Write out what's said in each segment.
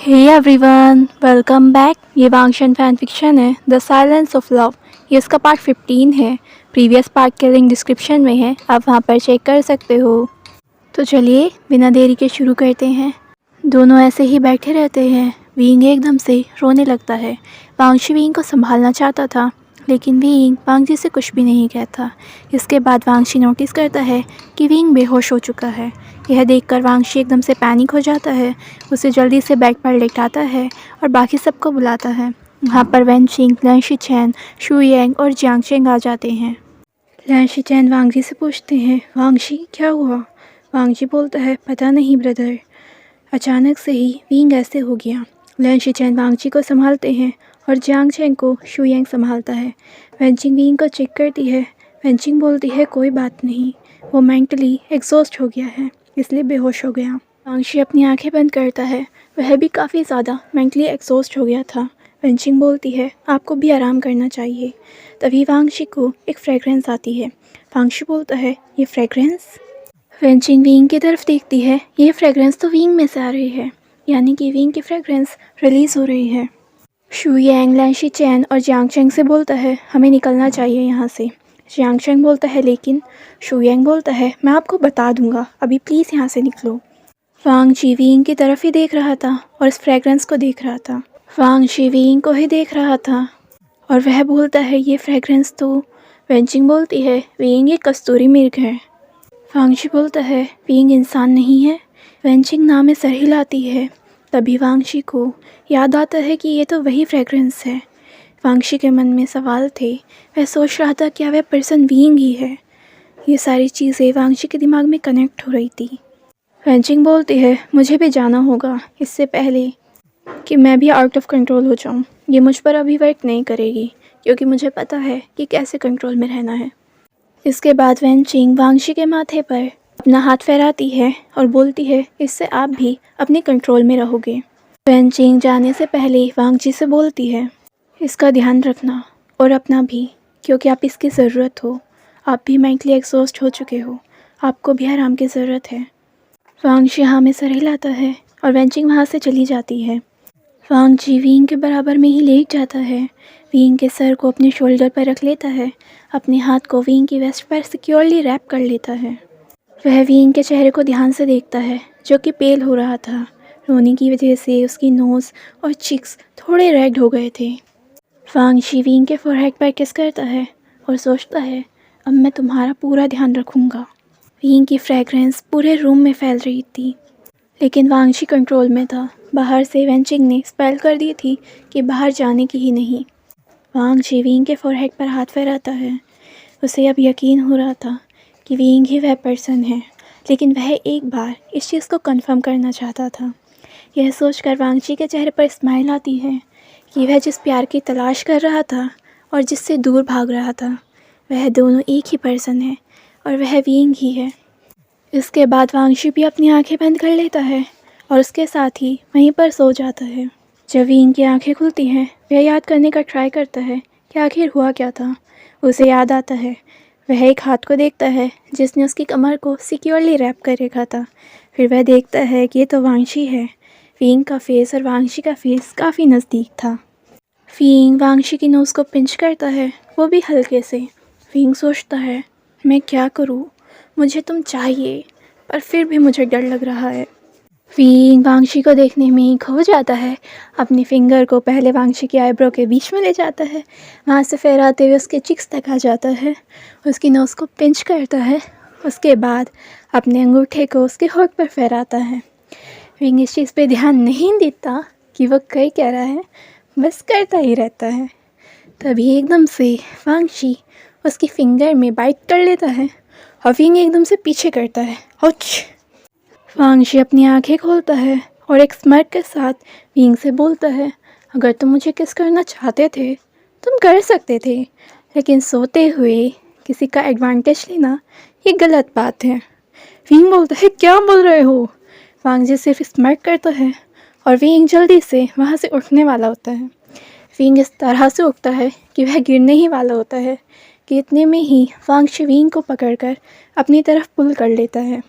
Hey everyone, welcome back. ये वांगशन fan fiction है the silence of love. ये इसका पार्ट 15 है। प्रीवियस पार्ट के लिंक डिस्क्रिप्शन में है, आप वहाँ पर चेक कर सकते हो। तो चलिए बिना देरी के शुरू करते हैं। दोनों ऐसे ही बैठे रहते हैं। विंग एकदम से रोने लगता है। वांगशी विंग को संभालना चाहता था, लेकिन विंग वांगजी से कुछ भी नहीं कहता। इसके बाद वांगशी नोटिस करता है कि विंग बेहोश हो चुका है। यह देखकर वांगशी एकदम से पैनिक हो जाता है। उसे जल्दी से बेड पर लेटाता है और बाकी सबको बुलाता है। वहाँ पर वैन चिंग, लन शीचेन, शू यांग और जियांग चेंग आ जाते हैं। लन शीचेन वांगजी से पूछते हैं, वांगशी क्या हुआ? वांगजी बोलता है, पता नहीं ब्रदर, अचानक से ही विंग ऐसे हो गया। लन शीचेन वांगजी को संभालते हैं और जियांग चेंग को शू यांग संभालता है। वैनचिंग विंग को चेक करती है। वैनचिंग बोलती है, कोई बात नहीं, वो मेंटली एग्जॉस्ट हो गया है, इसलिए बेहोश हो गया। वांगशी अपनी आंखें बंद करता है। वह भी काफ़ी ज़्यादा मेंटली एग्जॉस्ट हो गया था। वैनचिंग बोलती है, आपको भी आराम करना चाहिए। तभी वांगशी को एक फ्रेगरेंस आती है। वांगशी बोलता है, ये फ्रेगरेंस? वैनचिंग विंग की तरफ देखती है। ये फ्रेगरेंस तो विंग में से आ रही है, यानी कि विंग की फ्रेगरेंस रिलीज़ हो रही है। शू यांग, लन शीचेन और जियांग चेंग से बोलता है, हमें निकलना चाहिए यहाँ से। जियांग चेंग बोलता है, लेकिन शू यांग बोलता है, मैं आपको बता दूंगा, अभी प्लीज़ यहाँ से निकलो। वांग जी विंग की तरफ ही देख रहा था और इस फ्रेगरेंस को देख रहा था। वांग जी विंग को ही देख रहा था और वह बोलता है, ये फ्रेगरेंस तो। वेंचिंग बोलती है, विंग ये कस्तूरी मृग है। वांग जी बोलता है, विंग इंसान नहीं है। वेंचिंग नाम में सर हिलाती है। तभी वांगशी को याद आता है कि ये तो वही फ्रेगरेंस है। वांगशी के मन में सवाल थे। वह सोच रहा था, क्या वह पर्सन विंग ही है? ये सारी चीज़ें वांगशी के दिमाग में कनेक्ट हो रही थी। वेंचिंग बोलती है, मुझे भी जाना होगा, इससे पहले कि मैं भी आउट ऑफ कंट्रोल हो जाऊँ। ये मुझ पर अभी वर्क नहीं करेगी, क्योंकि मुझे पता है कि कैसे कंट्रोल में रहना है। इसके बाद वेंचिंग वांगशी के माथे पर अपना हाथ फहराती है और बोलती है, इससे आप भी अपने कंट्रोल में रहोगे। वेंचिंग जाने से पहले वांगजी से बोलती है, इसका ध्यान रखना और अपना भी, क्योंकि आप इसकी ज़रूरत हो। आप भी मेंटली एग्जॉस्ट हो चुके हो, आपको भी आराम की ज़रूरत है। वांगशी हाँ में सर हिलाता है और वेंचिंग वहाँ से चली जाती है। वांगजी विंग के बराबर में ही लेट जाता है। विंग के सर को अपने शोल्डर पर रख लेता है। अपने हाथ को विंग की वेस्ट पर सिक्योरली रैप कर लेता है। वह विंग के चेहरे को ध्यान से देखता है, जो कि पेल हो रहा था। रोने की वजह से उसकी नोज़ और चिक्स थोड़े रेड हो गए थे। वांगशी विंग के फोरहेड पर किस करता है और सोचता है, अब मैं तुम्हारा पूरा ध्यान रखूँगा। विंग की फ्रेगरेंस पूरे रूम में फैल रही थी, लेकिन वांगशी कंट्रोल में था। बाहर से वेंचिंग ने स्पेल कर दी थी कि बाहर जाने की ही नहीं। वांगशी विंग के फोरहेड पर हाथ फहराता है। उसे अब यकीन हो रहा था कि विंग ही वह पर्सन है, लेकिन वह एक बार इस चीज़ को कंफर्म करना चाहता था। यह सोचकर वांगशी के चेहरे पर स्माइल आती है कि वह जिस प्यार की तलाश कर रहा था और जिससे दूर भाग रहा था, वह दोनों एक ही पर्सन है और वह विंग ही है। इसके बाद वांगशी भी अपनी आंखें बंद कर लेता है और उसके साथ ही वहीं पर सो जाता है। जब विंग की आंखें खुलती हैं, वह याद करने का ट्राई करता है कि आखिर हुआ क्या था। उसे याद आता है, वह एक हाथ को देखता है जिसने उसकी कमर को सिक्योरली रैप कर रखा था। फिर वह देखता है कि ये तो वांगशी है। विंग का फेस और वांगशी का फेस काफ़ी नज़दीक था। विंग वांगशी की नोज़ को पिंच करता है, वो भी हल्के से। विंग सोचता है, मैं क्या करूँ, मुझे तुम चाहिए, पर फिर भी मुझे डर लग रहा है। विंग वांगशी को देखने में ही खो जाता है। अपनी फिंगर को पहले वांगशी की आईब्रो के बीच में ले जाता है, वहाँ से फहराते हुए उसके चिक्स तक आ जाता है, उसकी नोज़ को पिंच करता है। उसके बाद अपने अंगूठे को उसके होठ पर फहराता है। विंग इस चीज़ पे ध्यान नहीं देता कि वह कर क्या रहा है, बस करता ही रहता है। तभी एकदम से वांगशी उसकी फिंगर में बाइट कर लेता है और विंग एकदम से पीछे करता है। आउच! वांगशी अपनी आंखें खोलता है और एक स्माइल के साथ विंग से बोलता है, अगर तुम मुझे किस करना चाहते थे तुम कर सकते थे, लेकिन सोते हुए किसी का एडवांटेज लेना ये गलत बात है। विंग बोलता है, क्या बोल रहे हो? वांगजी सिर्फ स्माइल करता है और विंग जल्दी से वहाँ से उठने वाला होता है। विंग इस तरह से उठता है कि वह गिरने ही वाला होता है कि इतने में ही वांगशी विंग को पकड़कर अपनी तरफ पुल कर लेता है।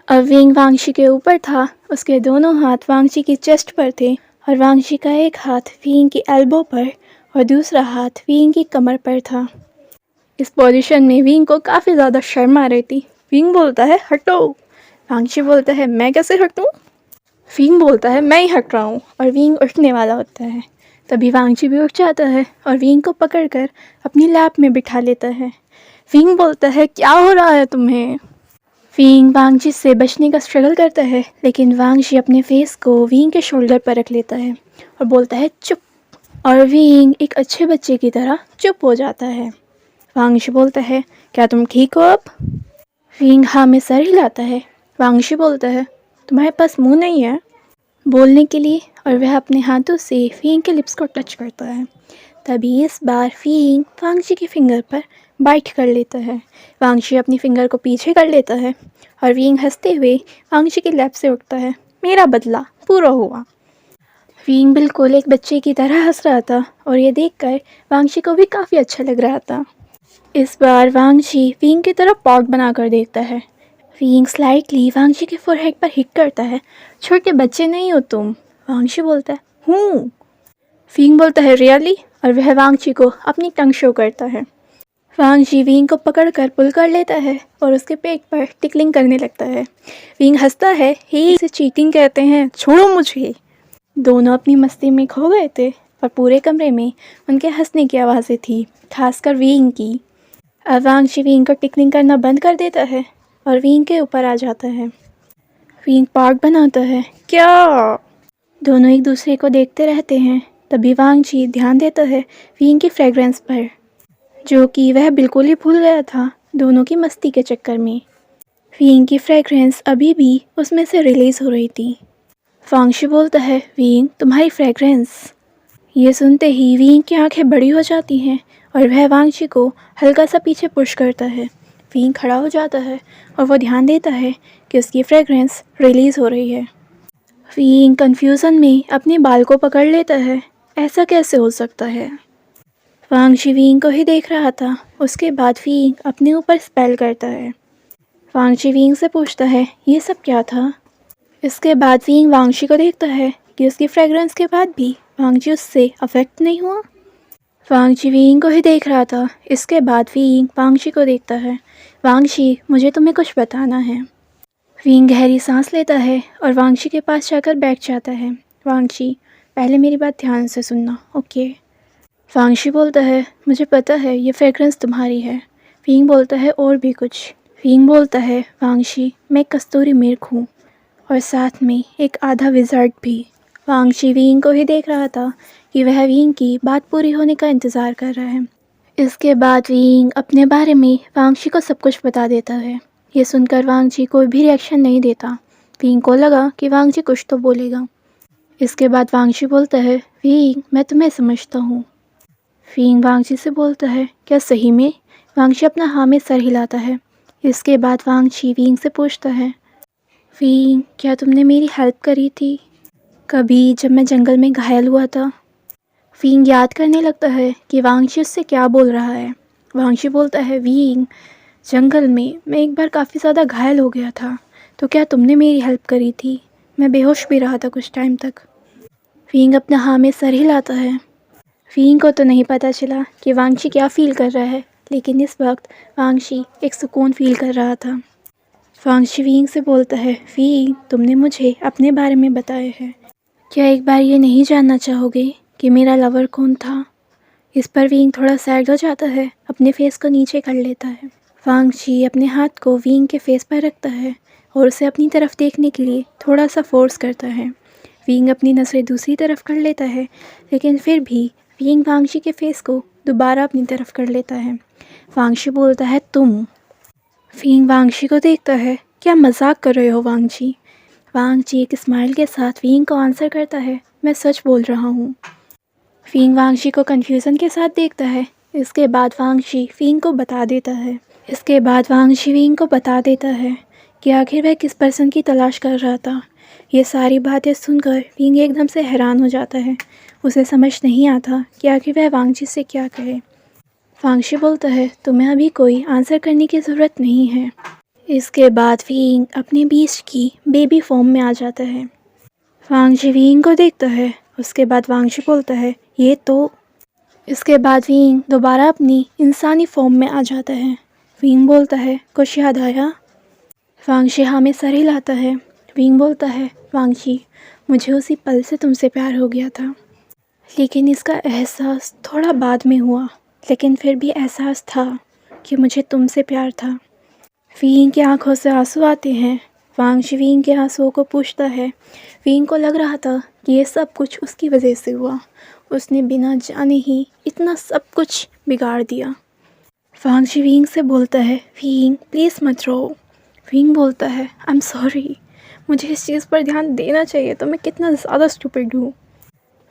अब विंग वांगशी के ऊपर था। उसके दोनों हाथ वांगशी की चेस्ट पर थे और वांगशी का एक हाथ विंग की एल्बो पर और दूसरा हाथ विंग की कमर पर था। इस पोजीशन में विंग को काफ़ी ज़्यादा शर्म आ रही थी। विंग बोलता है हटो। वांगशी बोलता है मैं कैसे हटूं? विंग बोलता है मैं ही हट रहा हूँ और विंग उठने वाला होता है। तभी वांगशी भी उठ जाता है और विंग को पकड़कर अपनी लैप में बिठा लेता है। विंग बोलता है क्या हो रहा है तुम्हें? विंग वांगशी से बचने का स्ट्रगल करता है, लेकिन वांगशी अपने फेस को विंग के शोल्डर पर रख लेता है और बोलता है चुप। और विंग एक अच्छे बच्चे की तरह चुप हो जाता है। वांगशी बोलता है क्या तुम ठीक हो अब? विंग हाँ में सर हिलाता है। वांगशी बोलता है तुम्हारे पास मुंह नहीं है बोलने के लिए, और वह अपने हाथों से विंग के लिप्स को टच करता है। तभी इस बार विंग वांगशी के फिंगर पर बाइट कर लेता है। वांगशी अपनी फिंगर को पीछे कर लेता है और विंग हंसते हुए वांगशी के लैप से उठता है। मेरा बदला पूरा हुआ। विंग बिल्कुल एक बच्चे की तरह हंस रहा था और ये देखकर वांगशी को भी काफ़ी अच्छा लग रहा था। इस बार वांगशी विंग की तरफ पॉट बनाकर देखता है। विंग स्लाइटली वांगशी के फोरहेड पर हिट करता है। छोटे बच्चे नहीं हो तुम। वांगशी बोलता है हूँ। विंग बोलता है रियली, और वह वांगशी को अपनी टंग शो करता है। वांगशी विंग को पकड़कर पुल कर लेता है और उसके पेट पर टिकलिंग करने लगता है। विंग हंसता है हे इसे चीटिंग कहते हैं, छोड़ो मुझे। दोनों अपनी मस्ती में खो गए थे और पूरे कमरे में उनके हंसने की आवाज़ें थी, खासकर विंग की। अब वांगशी विंग को टिकलिंग करना बंद कर देता है और विंग के ऊपर आ जाता है। विंग पार्ट बनाता है क्या? दोनों एक दूसरे को देखते रहते हैं। तभी वांगशी ध्यान देता है विंग की फ्रेगरेंस पर, जो कि वह बिल्कुल ही भूल गया था दोनों की मस्ती के चक्कर में। विंग की फ्रेगरेंस अभी भी उसमें से रिलीज़ हो रही थी। वांगशी बोलता है विंग तुम्हारी फ्रेगरेंस। ये सुनते ही विंग की आंखें बड़ी हो जाती हैं और वह वांगशी को हल्का सा पीछे पुश करता है। विंग खड़ा हो जाता है और वो ध्यान देता है कि उसकी फ्रेगरेंस रिलीज़ हो रही है। विंग कन्फ्यूज़न में अपने बाल को पकड़ लेता है। ऐसा कैसे हो सकता है? वांगशी विंग को ही देख रहा था। उसके बाद विंग अपने ऊपर स्पेल करता है। वांगशी विंग से पूछता है ये सब क्या था? इसके बाद विंग वांगशी को देखता है कि उसकी फ्रेगरेंस के बाद भी वांगशी उससे अफेक्ट नहीं हुआ। वांगशी विंग को ही देख रहा था। इसके बाद विंग वांगशी को देखता है। वांगशी मुझे तुम्हें कुछ बताना है। विंग गहरी सांस लेता है और वांगशी के पास जाकर बैठ जाता है। वांगशी पहले मेरी बात ध्यान से सुनना, ओके? वांगशी बोलता है मुझे पता है ये फ्रेगरेंस तुम्हारी है। विंग बोलता है और भी कुछ? विंग बोलता है वांगशी मैं कस्तूरी मिर्ख हूँ और साथ में एक आधा विज़ार्ड भी। वांगशी विंग को ही देख रहा था कि वह विंग की बात पूरी होने का इंतज़ार कर रहा है। इसके बाद विंग अपने बारे में वांगशी को सब कुछ बता देता है। ये सुनकर वांगशी कोई भी रिएक्शन नहीं देता। विंग को लगा कि वांगशी कुछ तो बोलेगा। इसके बाद वांगशी बोलता है विंग मैं तुम्हें समझता हूँ। विंग वांगशी से बोलता है क्या सही में? वांगशी अपना हाँ में सर हिलाता है। इसके बाद वांगशी विंग से पूछता है विंग क्या तुमने मेरी हेल्प करी थी कभी जब मैं जंगल में घायल हुआ था? विंग याद करने लगता है कि वांगशी उससे क्या बोल रहा है। वांगशी बोलता है विंग जंगल में मैं एक बार काफ़ी ज़्यादा घायल हो गया था, तो क्या तुमने मेरी हेल्प करी थी? मैं बेहोश भी रहा था कुछ टाइम तक। विंग अपना हाँ में सर हिलाता है। विंग को तो नहीं पता चला कि वांगशी क्या फ़ील कर रहा है, लेकिन इस वक्त वांगशी एक सुकून फ़ील कर रहा था। वांगशी विंग से बोलता है विंग तुमने मुझे अपने बारे में बताया है, क्या एक बार ये नहीं जानना चाहोगे कि मेरा लवर कौन था? इस पर विंग थोड़ा सैड हो जाता है, अपने फेस को नीचे कर लेता है। वांगशी अपने हाथ को विंग के फेस पर रखता है और उसे अपनी तरफ देखने के लिए थोड़ा सा फोर्स करता है। विंग अपनी नज़रें दूसरी तरफ कर लेता है, लेकिन फिर भी विंग वांगशी के फेस को दोबारा अपनी तरफ कर लेता है। वांगशी बोलता है तुम। विंग वांगशी को देखता है क्या मजाक कर रहे हो वांगशी? वांगशी एक स्माइल के साथ विंग को आंसर करता है मैं सच बोल रहा हूँ। विंग वांगशी को कन्फ्यूज़न के साथ देखता है। इसके बाद वांगशी विंग को बता देता है कि आखिर वह किस पर्सन की तलाश कर रहा था। ये सारी बातें सुनकर विंग एकदम से हैरान हो जाता है। उसे समझ नहीं आता कि आखिर वह वांगशी से क्या कहे। वांगशी बोलता है तुम्हें अभी कोई आंसर करने की ज़रूरत नहीं है। इसके बाद विंग अपने बीस्ट की बेबी फॉर्म में आ जाता है। वांगजी विंग को देखता है। उसके बाद वांगजी बोलता है ये तो। इसके बाद विंग दोबारा अपनी इंसानी फॉर्म में आ जाता है। विंग बोलता है कुछ याद आया? वांगजी हाँ में सर हिलाता है। विंग बोलता है वांगजी मुझे उसी पल से तुमसे प्यार हो गया था, लेकिन इसका एहसास थोड़ा बाद में हुआ, लेकिन फिर भी एहसास था कि मुझे तुमसे प्यार था। विंग की आंखों से आंसू आते हैं। वांगजी विंग के आंसुओं को पूछता है। विंग को लग रहा था कि ये सब कुछ उसकी वजह से हुआ, उसने बिना जाने ही इतना सब कुछ बिगाड़ दिया। वांगजी विंग से बोलता है विंग प्लीज़ मत रो। विंग बोलता है आई एम सॉरी, मुझे इस चीज़ पर ध्यान देना चाहिए तो मैं कितना ज़्यादा स्टूपिड हूँ।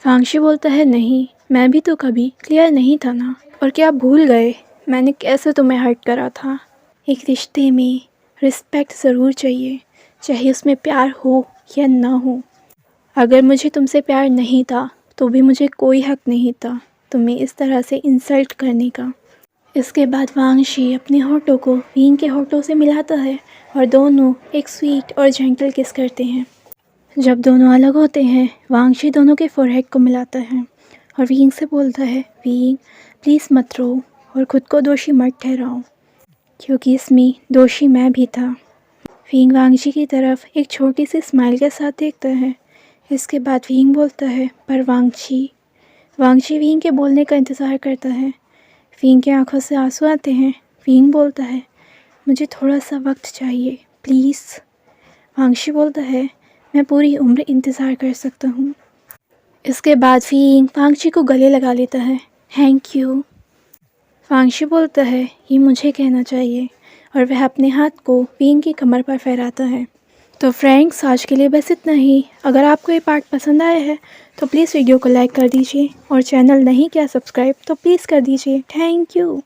वांगजी बोलता है नहीं, मैं भी तो कभी क्लियर नहीं था ना, और क्या आप भूल गए मैंने कैसे तुम्हें हर्ट करा था? एक रिश्ते में रिस्पेक्ट ज़रूर चाहिए, चाहे उसमें प्यार हो या ना हो। अगर मुझे तुमसे प्यार नहीं था तो भी मुझे कोई हक नहीं था तुम्हें इस तरह से इंसल्ट करने का। इसके बाद वांगजी अपने होठों को विंग के होठों से मिलाता है और दोनों एक स्वीट और जेंटल किस करते हैं। जब दोनों अलग होते हैं वांगजी दोनों के फोरहेड को मिलाता है और विंग से बोलता है विंग प्लीज़ मत रो और ख़ुद को दोषी मत ठहराओ, क्योंकि इसमें दोषी मैं भी था। विंग वांगजी की तरफ एक छोटी सी स्माइल के साथ देखता है। इसके बाद विंग बोलता है पर वांगजी विंग के बोलने का इंतज़ार करता है। विंग की आंखों से आंसू आते हैं। विंग बोलता है मुझे थोड़ा सा वक्त चाहिए प्लीज़। वांगजी बोलता है मैं पूरी उम्र इंतज़ार कर सकता हूँ। इसके बाद विंग वांगजी को गले लगा लेता है। Thank you. वांगजी बोलता है ये मुझे कहना चाहिए, और वह अपने हाथ को विंग की कमर पर फहराता है। तो फ्रेंड्स आज के लिए बस इतना ही। अगर आपको ये पार्ट पसंद आया है तो प्लीज़ वीडियो को लाइक कर दीजिए, और चैनल नहीं किया सब्सक्राइब तो प्लीज़ कर दीजिए। Thank you.